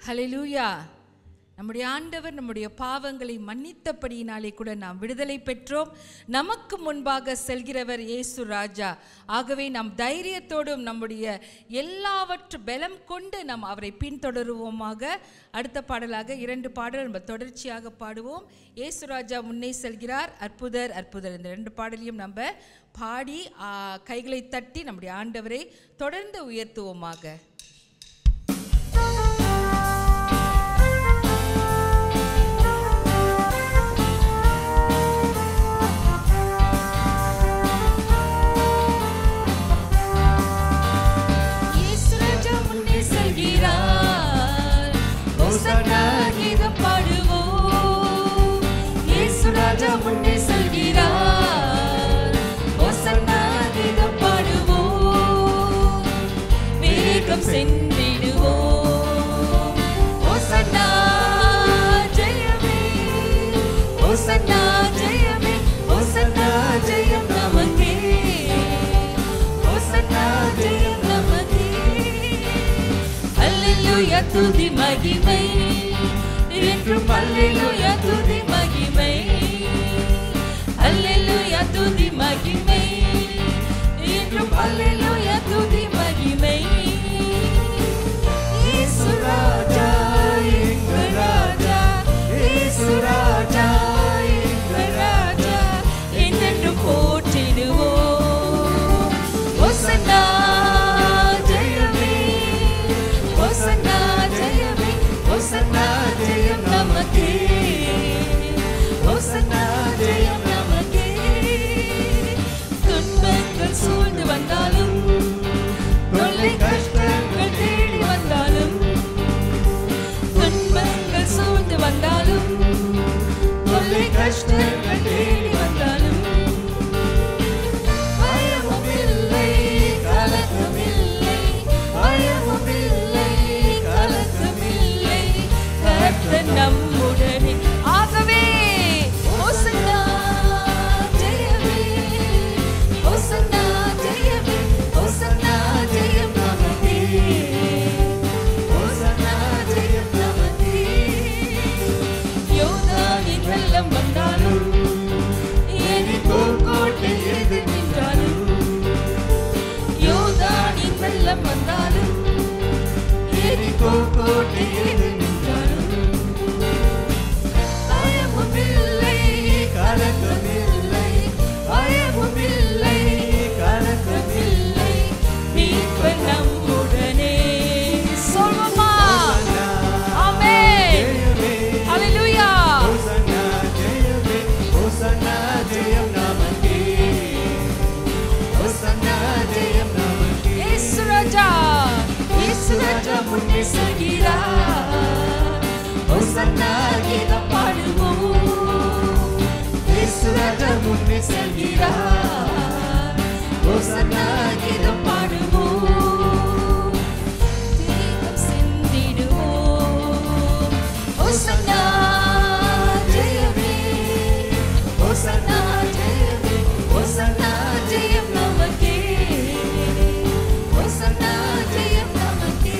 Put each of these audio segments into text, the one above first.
ஹல்லேலூயா. நம்முடைய ஆண்டவர் நம்முடைய பாவங்களை மன்னித்தபடியினாலே கூட நாம் விடுதலை பெற்றோம். நமக்கு முன்பாக செல்கிறவர் இயேசு ராஜா. ஆகவே நாம் தைரியத்தோடும் நம்முடைய எல்லாவற்று பலம் கொண்டு நாம் அவரை பின்தொடருவோமாக. அடுத்த பாடலாக 2 பாடல் நம்ம தொடர்ச்சியாக பாடுவோம். இயேசு ராஜா முன்னே செல்கிறார், அற்புதர் அற்புதர். இந்த 2 பாடலையும் நம்ம பாடி கைகளை தட்டி நம்முடைய ஆண்டவரை தொடர்ந்து உயர்த்துவோமாக. முன்னே செல்கிறார், ஹோசன்னா கீதம் பாடுவோம், வேகம் சென்றிடுவோம். ஹோசன்னா ஜெயமே, ஹோசன்னா ஜெயமே, ஹோசன்னா ஜெயம் நமக்கே, ஹோசன்னா ஜெயம் நமக்கே. அல்லேலூயா துதி மகிமை என்றும், அல்லேலூயா துதி மகிமை, அல்லேலூயா துதி மகிமை என்றும், அல்லேலூயா துதி மகிமை. இயேசு ராஜா எங்கள் ராஜா, இயேசு ராஜா எங்கள் ராஜா, என்றென்றும் போற்றிடுவோம். ஹோசன்னா ஜெயமே, ஹோசன்னா ஜெயமே, ஹோசன்னா ஜெயம் நமக்கே, ஹோசன்னா ஜெயம் நமக்கே. துன்பங்கள் சூழ்ந்து வந்தாலும், தொல்லை கஷ்டங்கள் தேடி வந்தாலும், துன்பங்கள் சூழ்ந்து வந்தாலும், தொல்லை கஷ்டங்கள் தேடி வந்தாலும், பயமும் இல்லை கலக்கம் இல்லை, பயமும் இல்லை கலக்கம் இல்லை, கர்த்தர் நம்முடனே. ஆகவே ஹோசன்னா ஜெயமே, ஹோசன்னா ஜெயமே, ஹோசன்னா ஜெயம் நமக்கே, ஹோசன்னா ஜெயம் நமக்கே. யோர்தானின் வெள்ளம் வந்தாலும், எரிகோ கோட்டை எதிர் நின்றாலும், யோர்தானின் வெள்ளம் வந்தாலும், எரிகோ கோட்டை எதிர் நின்றாலும், பயமும் இல்லை கலக்கம் இல்லை, பயமும் இல்லை கலக்கம் இல்லை, மீட்பர் நம்முடனே. சொல்வோமா? ஆமென். ஹல்லேலூயா. ஹோசன்னா ஜெயமே, ஹோசன்னா ஜெயம் நமக்கே, ஹோசன்னா ஜெயம் நமக்கே. இயேசு ராஜா, இயேசு ராஜா முன்னே செல்கிறார், ஹோசன்னா கீதம் பாடுவோம், இயேசு ராஜா முன்னே செல்கிறார், ஹோசன்னா கீதம் பாடுவோம், வேகம் சென்றிடுவோம். ஹோசன்னா ஜெயமே, ஹோசன்னா ஜெயமே, ஹோசன்னா ஜெயம் நமக்கே, ஹோசன்னா ஜெயம் நமக்கே.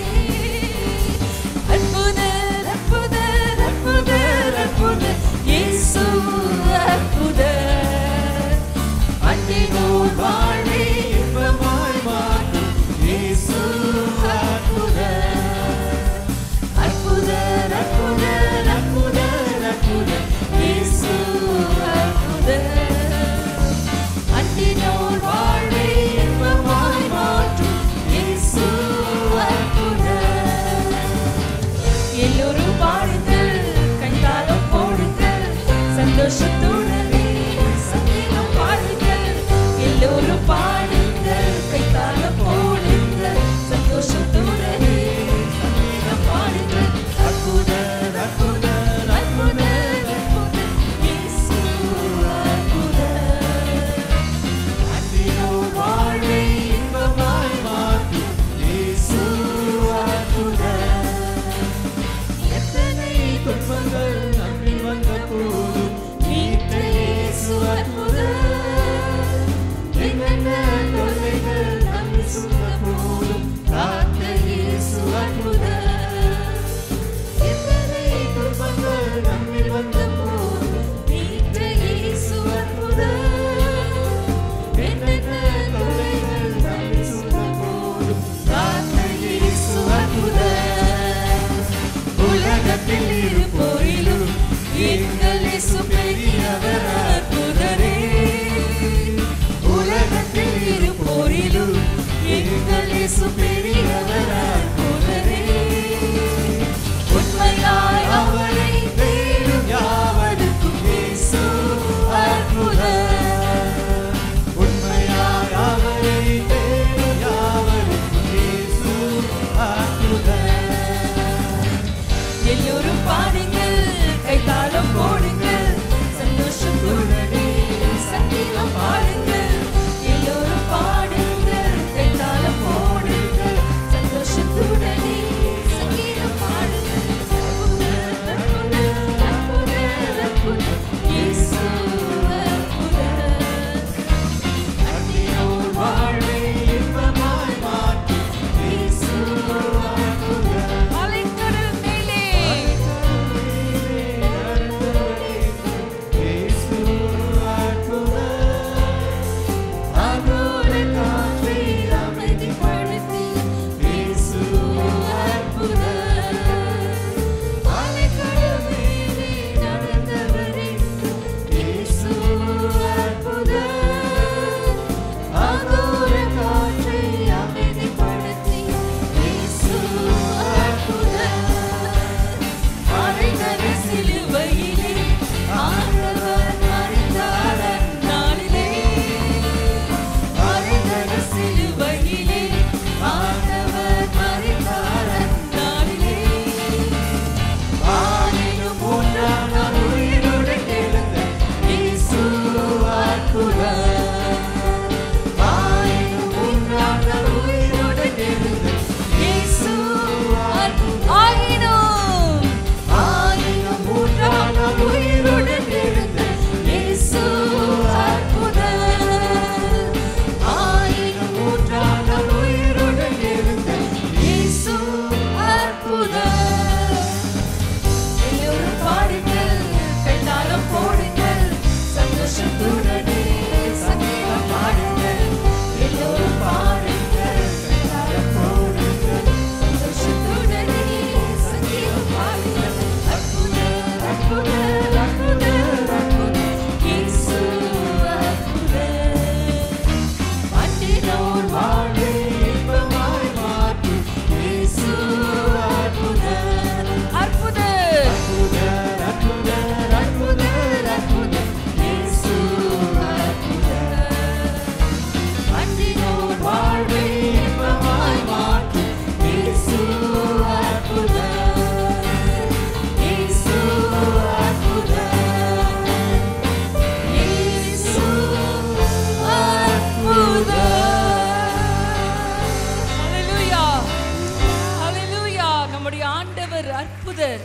நம்முடைய ஆண்டவர் அற்புதர்,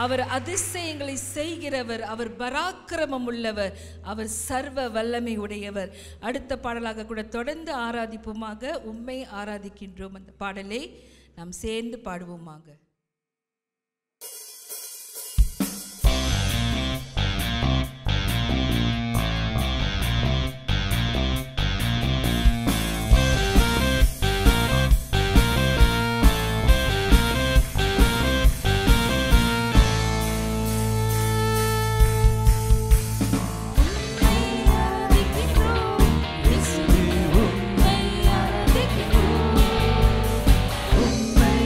அவர் அதிசயங்களை செய்கிறவர், அவர் பராக்கிரமம் உள்ளவர், அவர் சர்வ வல்லமை உடையவர். அடுத்த பாடலாக கூட தொடர்ந்து ஆராதிப்போமாக. உம்மை ஆராதிக்கின்றோம். அந்த பாடலை நாம் சேர்ந்து பாடுவோமாக. Ummai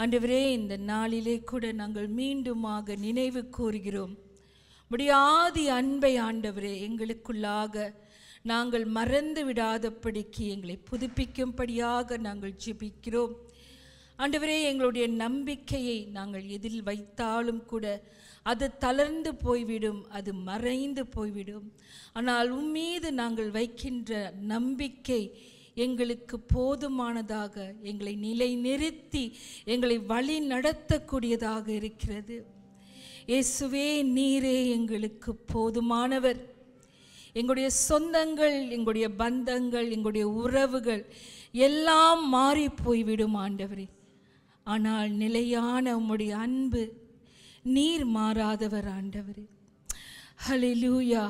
ஆண்டவரே, இந்த நாளிலே கூட நாங்கள் மீண்டுமாக நினைவு கூறுகிறோம் முடியாதி அன்பை. ஆண்டவரே, எங்களுக்குள்ளாக நாங்கள் மறந்து விடாதபடிக்கு எங்களை புதுப்பிக்கும்படியாக நாங்கள் ஜெபிக்கிறோம். ஆண்டவரே, எங்களுடைய நம்பிக்கையை நாங்கள் எதில் வைத்தாலும் கூட அது தளர்ந்து போய்விடும், அது மறைந்து போய்விடும். ஆனால் உம்மீது நாங்கள் வைக்கின்ற நம்பிக்கை எங்களுக்கு போதுமானதாக, எங்களை நிலைநிறுத்தி எங்களை வழி நடத்தக்கூடியதாக இருக்கிறது. இயேசுவே, நீரே எங்களுக்கு போதுமானவர். எங்களுடைய சொந்தங்கள், எங்களுடைய பந்தங்கள், எங்களுடைய உறவுகள் எல்லாம் மாறி போய்விடும் ஆண்டவரே. ஆனால் நிலையான உம்முடைய அன்பு, நீர் மாறாதவர் ஆண்டவரே. ஹல்லேலூயா.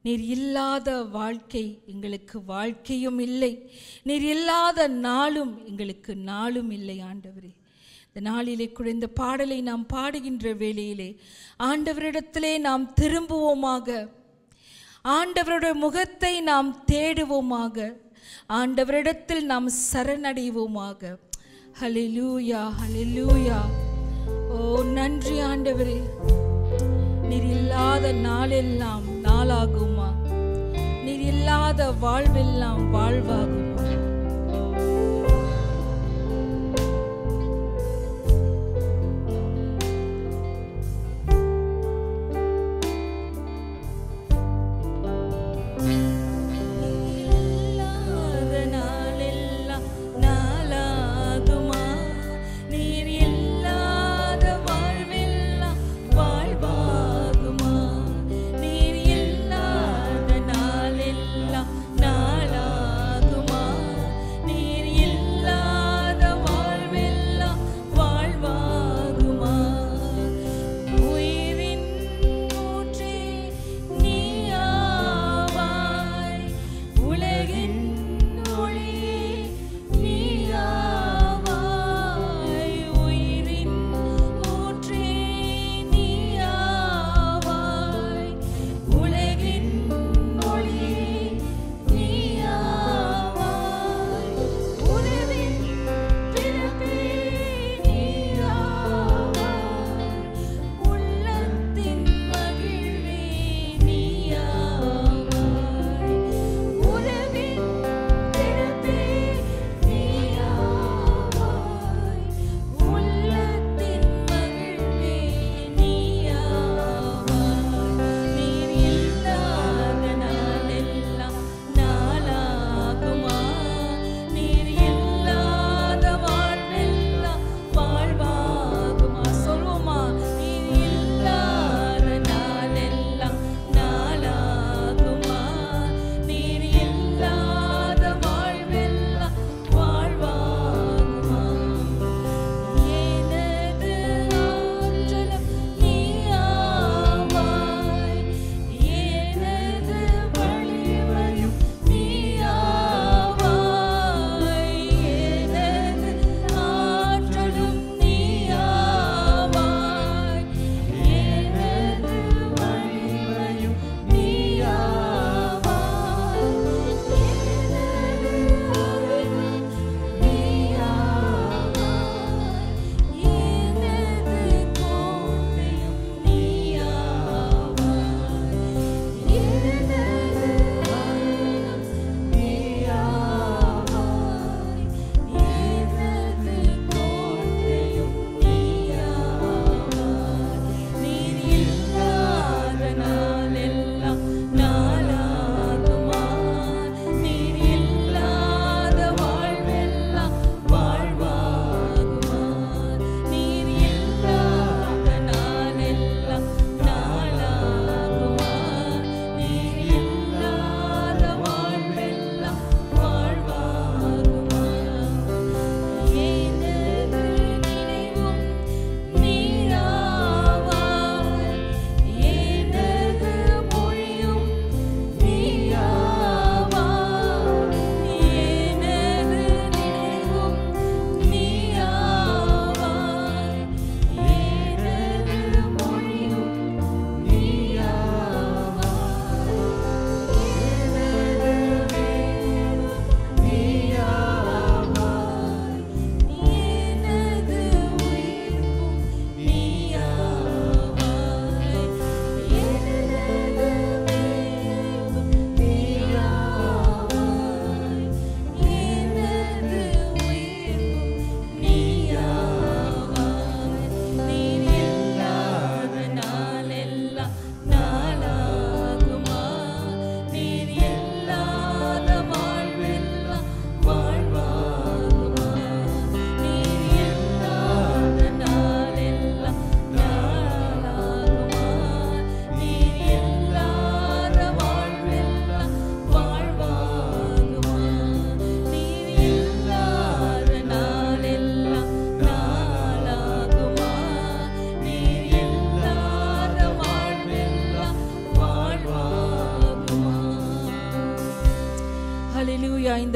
நீர் இல்லாத வாழ்க்கை எங்களுக்கு வாழ்க்கையும் இல்லை, நீர் இல்லாத நாளும் எங்களுக்கு நாளும் இல்லை ஆண்டவரே. இந்த நாளிலே கூட இந்த பாடலை நாம் பாடுகின்ற வேளையிலே ஆண்டவரிடத்திலே நாம் திரும்புவோமாக, ஆண்டவருடைய முகத்தை நாம் தேடுவோமாக, ஆண்டவரிடத்தில் நாம் சரணடைவோமாக. ஹல்லேலூயா, ஹல்லேலூயா. ஓ நன்றி ஆண்டவரே. நீர் இல்லாத நாளெல்லாம் நாளாகுமா? நீர் இல்லாத வாழ்வெல்லாம் வாழ்வாகுமா? நாளாகுமா?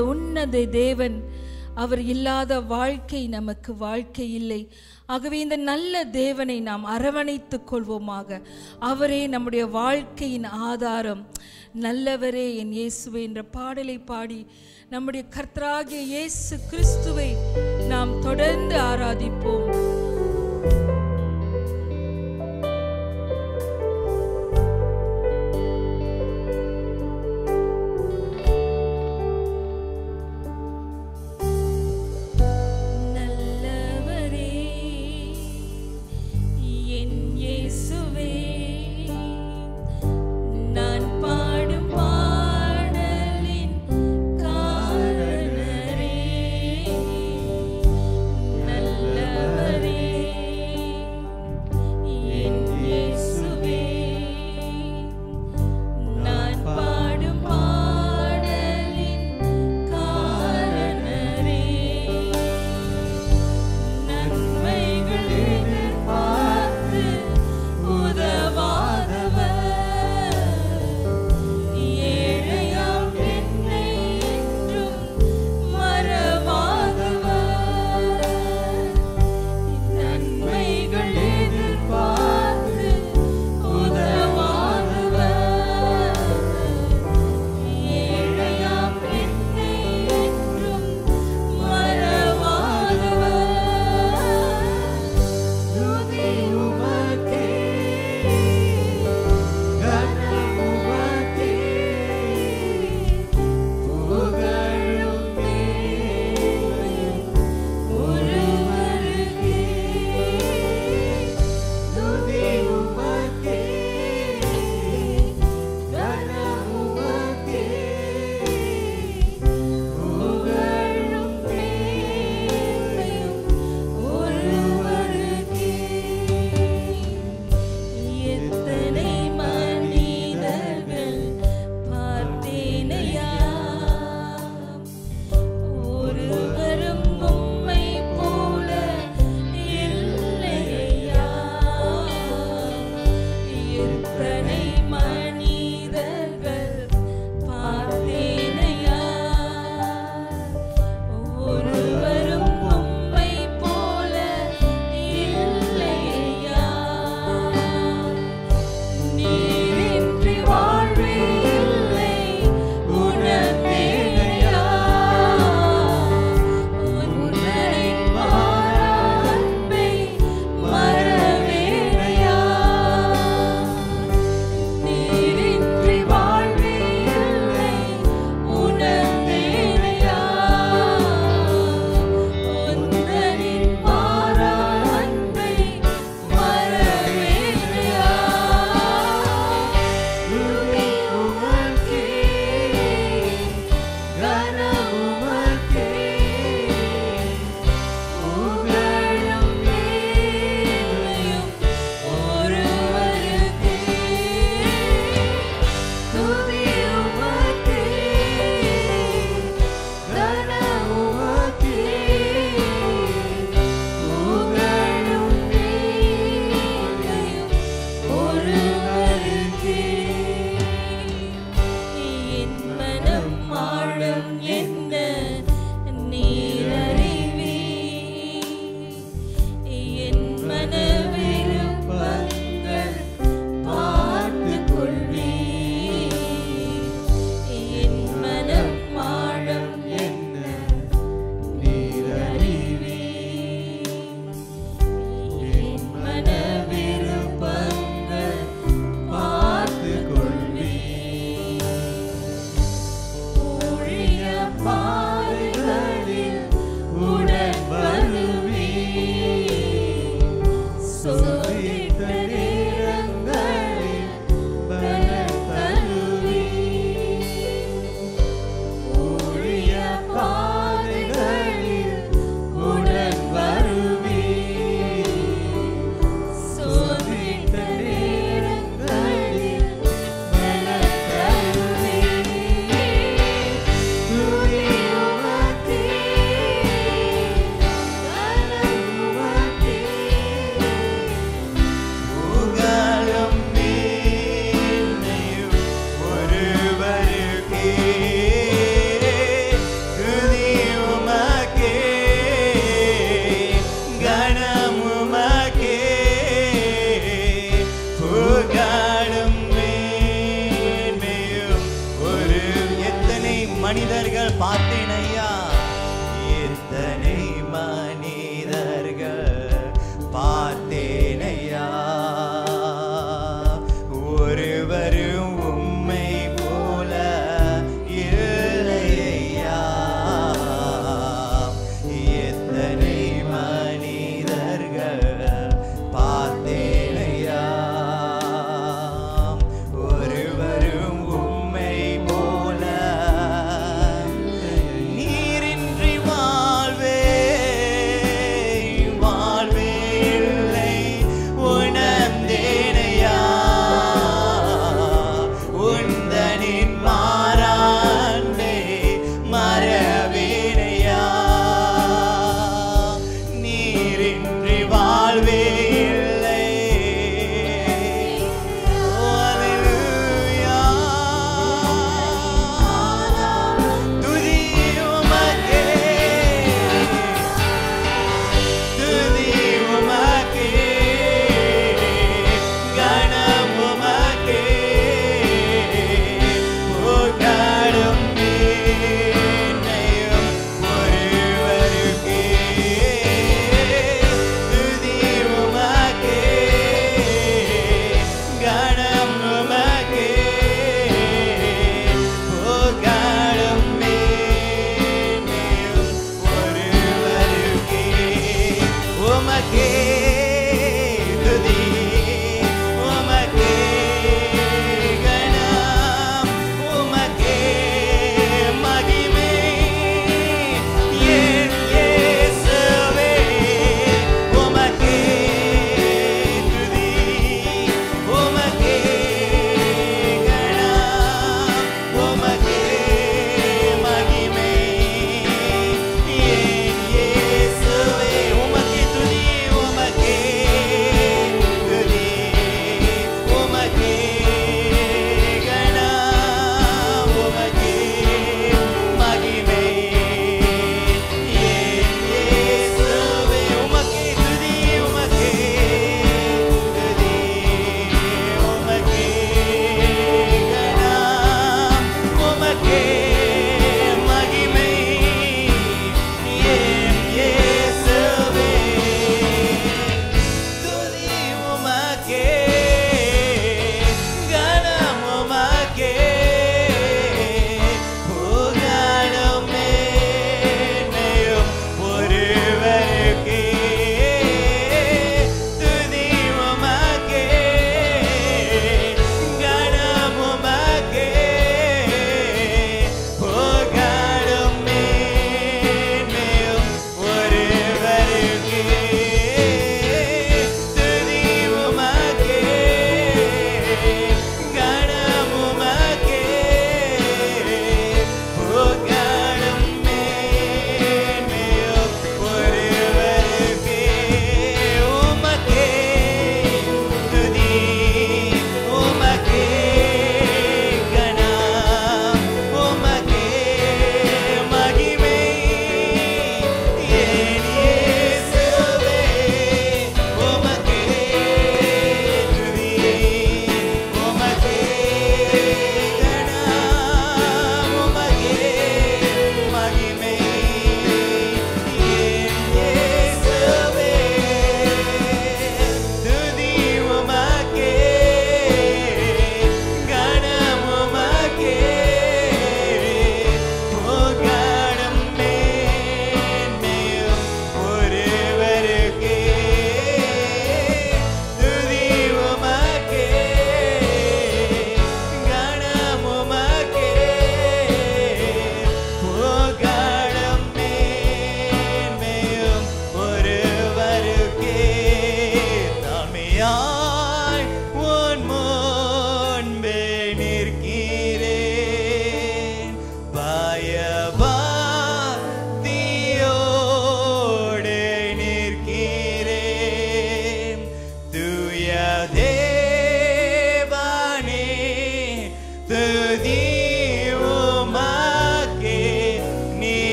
இந்த உன்னத தேவன் அவர் இல்லாத வாழ்க்கை நமக்கு வாழ்க்கை இல்லை. ஆகவே இந்த நல்ல தேவனை நாம் அரவணைத்துக் கொள்வோமாக. அவரே நம்முடைய வாழ்க்கையின் ஆதாரம். நல்லவரே என் இயேசுவே என்ற பாடலை பாடி நம்முடைய கர்த்தராகிய இயேசு கிறிஸ்துவை நாம் தொடர்ந்து ஆராதிப்போம். நல்லவரே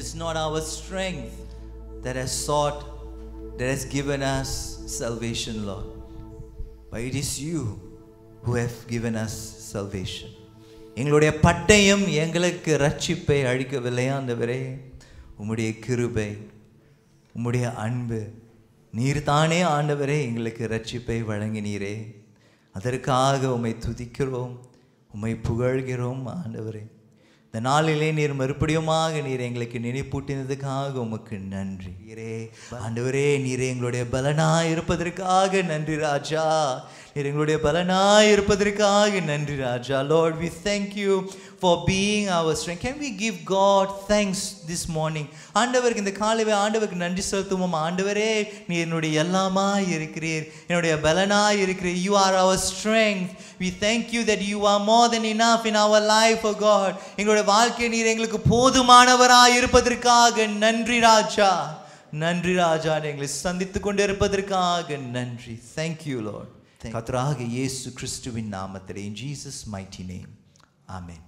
is not our strength that has sought, that has given us salvation, Lord, but it is you who have given us salvation. எங்களுடைய பட்டயம் எங்களுக்கு ரட்சிப்பை அளிக்கவில்லை ஆண்டவரே. உம்முடைய கிருபை, உம்முடைய அன்பு, நீர் தானே ஆண்டவரே எங்களுக்கு ரட்சிப்பை வழங்கினீரே. அதற்காக உம்மை துதிக்கிறோம், உம்மை புகழ்கிறோம் ஆண்டவரே. இந்த நாளிலே நீர் மறுபடியுமாக நீர் எங்களுக்கு நினைப்பூட்டினதுக்காக உமக்கு நன்றி ஆண்டவரே. நீர் எங்களுடைய பலனாய் இருப்பதற்காக நன்றி ராஜா. நீர் எங்களுடைய பலனாய் இருப்பதற்காக நன்றி ராஜா. Lord, we thank you for being our strength. Can we give God thanks this morning? ஆண்டவருக்கு இந்த காலைவே ஆண்டவருக்கு நன்றி செலுத்துவோம். ஆண்டவரே, நீர் என்னுடைய எல்லாமாய் இருக்கிறீர், என்னுடைய பலனாய் இருக்கிறீர். You are our strength. We thank you that you are more than enough in our life, oh God. எங்களுடைய வாழ்க்கை நீர் எங்களுக்கு போதுமானவராய் இருப்பதற்காக நன்றி ராஜா. நன்றி ராஜா. எங்களை சந்தித்துக் கொண்டு இருப்பதற்காக நன்றி. Thank you, Lord. கர்த்தராகிய இயேசு கிறிஸ்துவின் நாமத்திலே, in Jesus mighty name. Amen.